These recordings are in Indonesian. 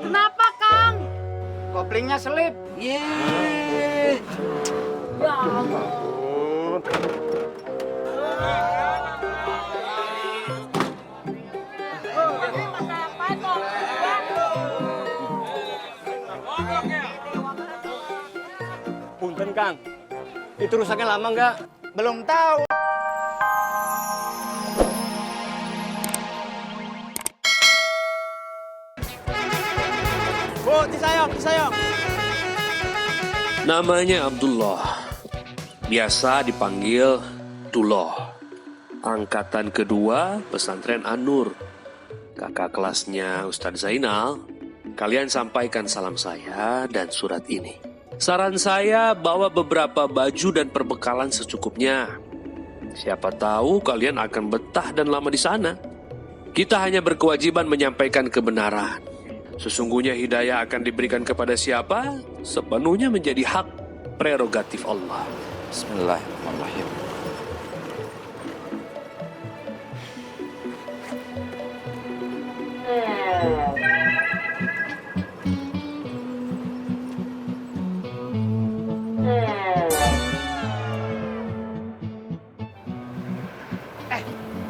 Kenapa, Kang? Koplingnya selip. Yeay. Ya ampun. Punten, Kang. Itu rusaknya lama nggak? Belum tahu. Bu, Cisayong, Cisayong. Namanya Abdullah, biasa dipanggil Duloh. Angkatan kedua pesantren An-Nur. Kakak kelasnya Ustadz Zainal. Kalian sampaikan salam saya dan surat ini. Saran saya bawa beberapa baju dan perbekalan secukupnya. Siapa tahu kalian akan betah dan lama di sana. Kita hanya berkewajiban menyampaikan kebenaran. Sesungguhnya hidayah akan diberikan kepada siapa? Sepenuhnya menjadi hak prerogatif Allah. Bismillahirrahmanirrahim.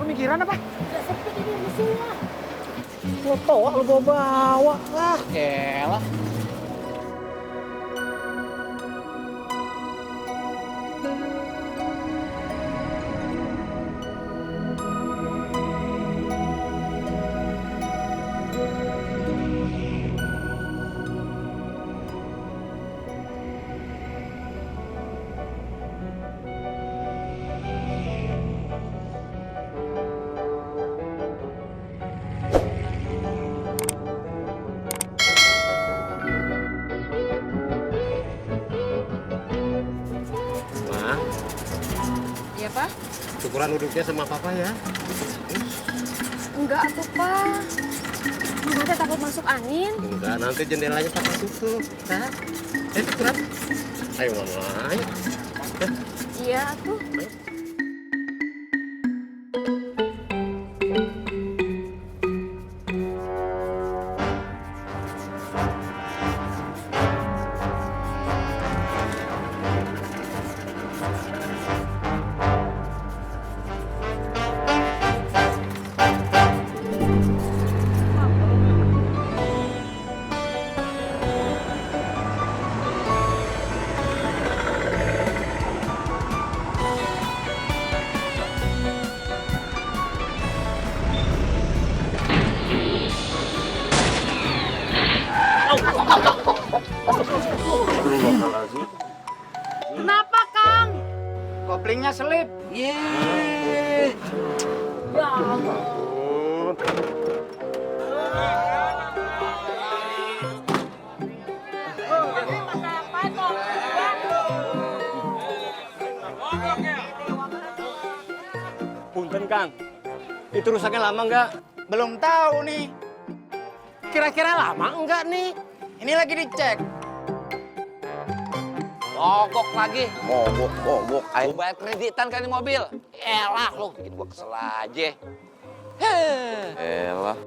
Pemikiran apa? Gak sempit ini mesinnya. Lo bawa, lo bawa. Ah, elah. Ma, Iya, Pak? syukuran duduknya sama papa ya. Enggak atuh, Pak. Mama teh takut masuk angin. Enggak, nanti jendelanya papa tutup. Nah, syukuran. Ayo, Mama. Ayo. Iya, atuh. Kenapa, Kang? Koplingnya selip. Yeay. Ya ampun. Punten, Kang. Itu rusaknya lama nggak? Belum tahu nih. Kira-kira lama enggak nih? Ini lagi dicek. Mogok lagi. Mogok. Ayo bayar kreditan kan di mobil. Elah lu, bikin gua kesel aja. Elah.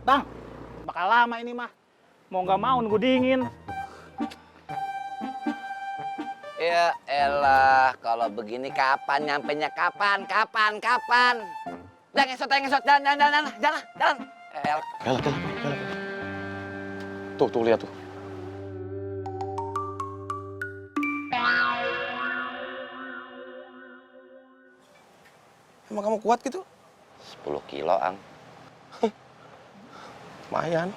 Bang, bakal lama ini mah. Mau nggak mau nunggu dingin. Ya elah, kalau begini kapan nyampenya kapan? Udah ngesot, jalan. Elah. Galak. Tuh lihat tuh. Emang kamu kuat gitu? 10 kilo, Ang. Lumayan.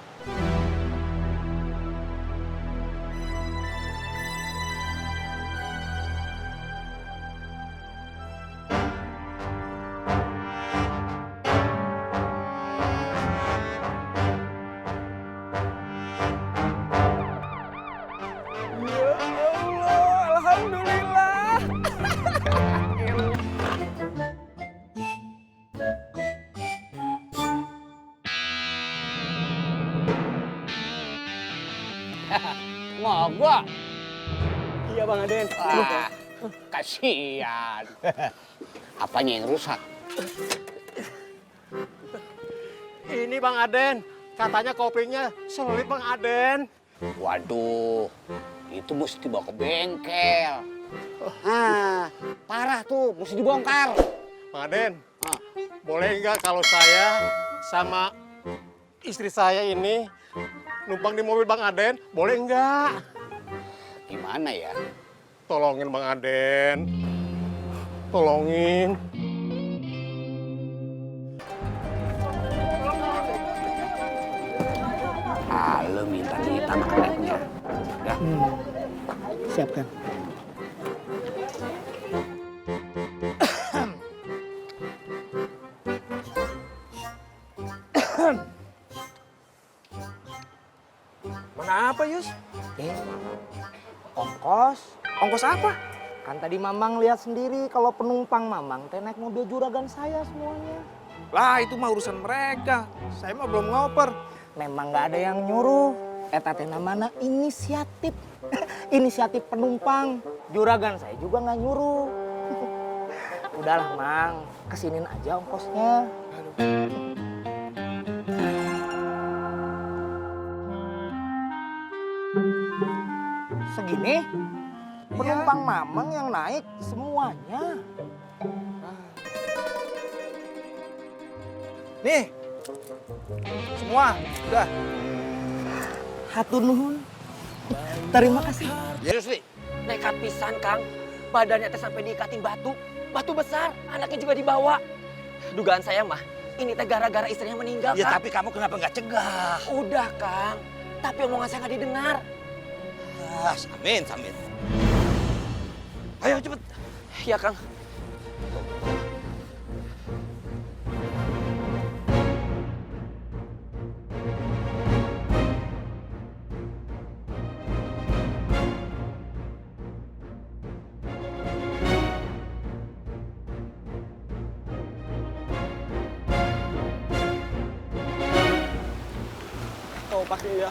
Mogok. Iya Bang Aden. Wah, Kasihan. Apanya yang rusak? Ini Bang Aden, katanya kopinya selip Bang Aden. Waduh, itu mesti dibawa ke bengkel. Parah tuh, mesti dibongkar. Bang Aden, boleh nggak kalau saya sama istri saya ini numpang di mobil Bang Aden? Boleh nggak? Gimana ya? Tolongin Bang Aden. Tolongin. Lo minta kita magnetnya. Udah. Siapkan. Mana apa, Yus? Ongkos. Ongkos apa? Kan tadi Mamang lihat sendiri kalau penumpang Mamang teh naik mobil juragan saya semuanya. Lah itu mah urusan mereka. Saya mah belum ngoper. Memang nggak ada yang nyuruh. Eta teh namana inisiatif. Inisiatif penumpang. Juragan saya juga nggak nyuruh. Udahlah, Mang. Kesinin aja ongkosnya. Segini? Penumpang Mamang yang naik semuanya. Nih. Semua, udah. Hatur nuhun. Terima kasih. Serius, Li? Nekat pisan, Kang. Badannya teh sampai diikatin batu. Batu besar, anaknya juga dibawa. Dugaan saya mah, ini teh gara-gara istrinya meninggal, Ya Kang. tapi kamu kenapa nggak cegah? Udah, Kang. Tapi omongan saya nggak didengar. Samin, Samin. Ayo cepet. Ya, Kang. Oh, pasti ya.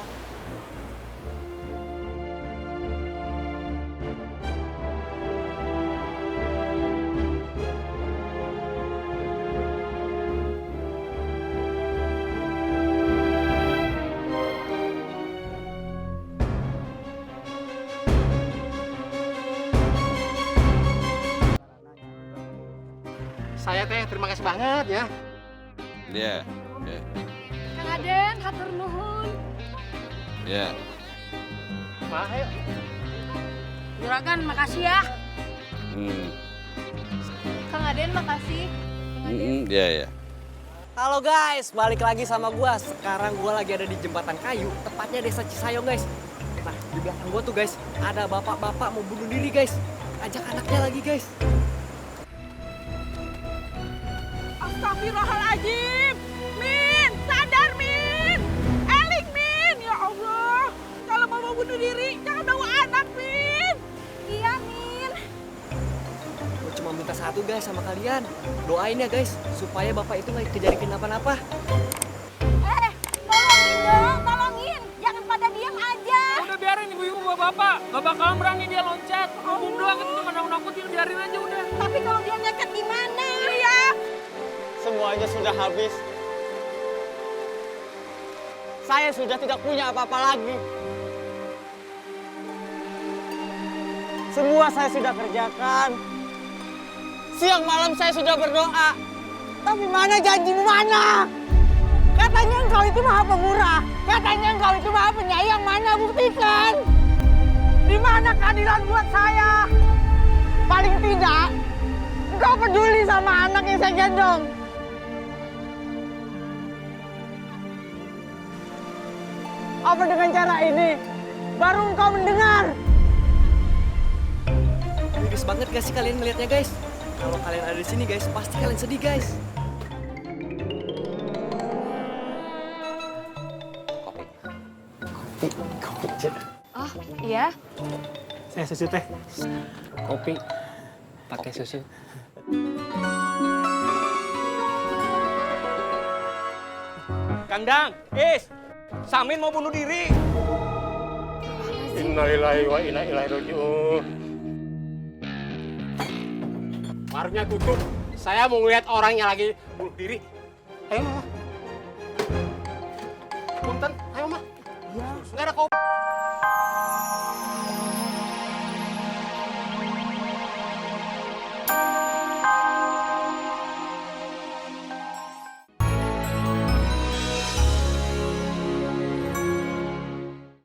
Saya teh terima kasih banget ya. Iya. Kang Aden, hatur nuhun. Iya. Ma, ayo. Juragan, makasih ya. Hmm. Kang Aden, makasih. Iya. Halo guys, balik lagi sama gua. Sekarang gua lagi ada di Jembatan Kayu, tepatnya Desa Cisayong guys. Nah, di belakang gua tuh guys, ada bapak-bapak mau bunuh diri guys. Ajak anaknya lagi guys. Astagfirullahaladzim. Min, sadar Min. Eling Min, ya Allah. Kalau mau bunuh diri, jangan bawa anak Min. Iya, Min. Gua cuma minta satu guys sama kalian. Doain ya guys, supaya bapak itu nggak kejadian kenapa-napa. Tolongin dong, tolongin. Jangan pada diam aja. Udah biarin ibu-ibu bapak. Gak bakalan berani dia loncat. Ngomong doang itu cuma nakut-nakutin, biarin aja udah. Tapi kalau dia ngeket gimana? Iya. Semuanya sudah habis. Saya sudah tidak punya apa-apa lagi. Semua saya sudah kerjakan. Siang malam saya sudah berdoa. Tapi mana janjimu mana? Katanya engkau itu maha pemurah. Katanya engkau itu maha penyayang. Mana buktikan? Di mana keadilan buat saya? Paling tidak, engkau peduli sama anak yang saya gendong. Apa dengan cara ini baru engkau mendengar? Miris banget gak sih kalian melihatnya guys? Kalau kalian ada di sini guys, pasti kalian sedih guys. Kopi. Oh, iya. Saya susu teh. Kopi pakai susu. Kang Dang, Samin mau bunuh diri. Innalillahi wa inna ilaihi raji'un. warungnya tutup. Saya mau ngeliat orangnya lagi bunuh diri. Ayo, Mama. Punten, ayo, Mama. Nggak ada kopi.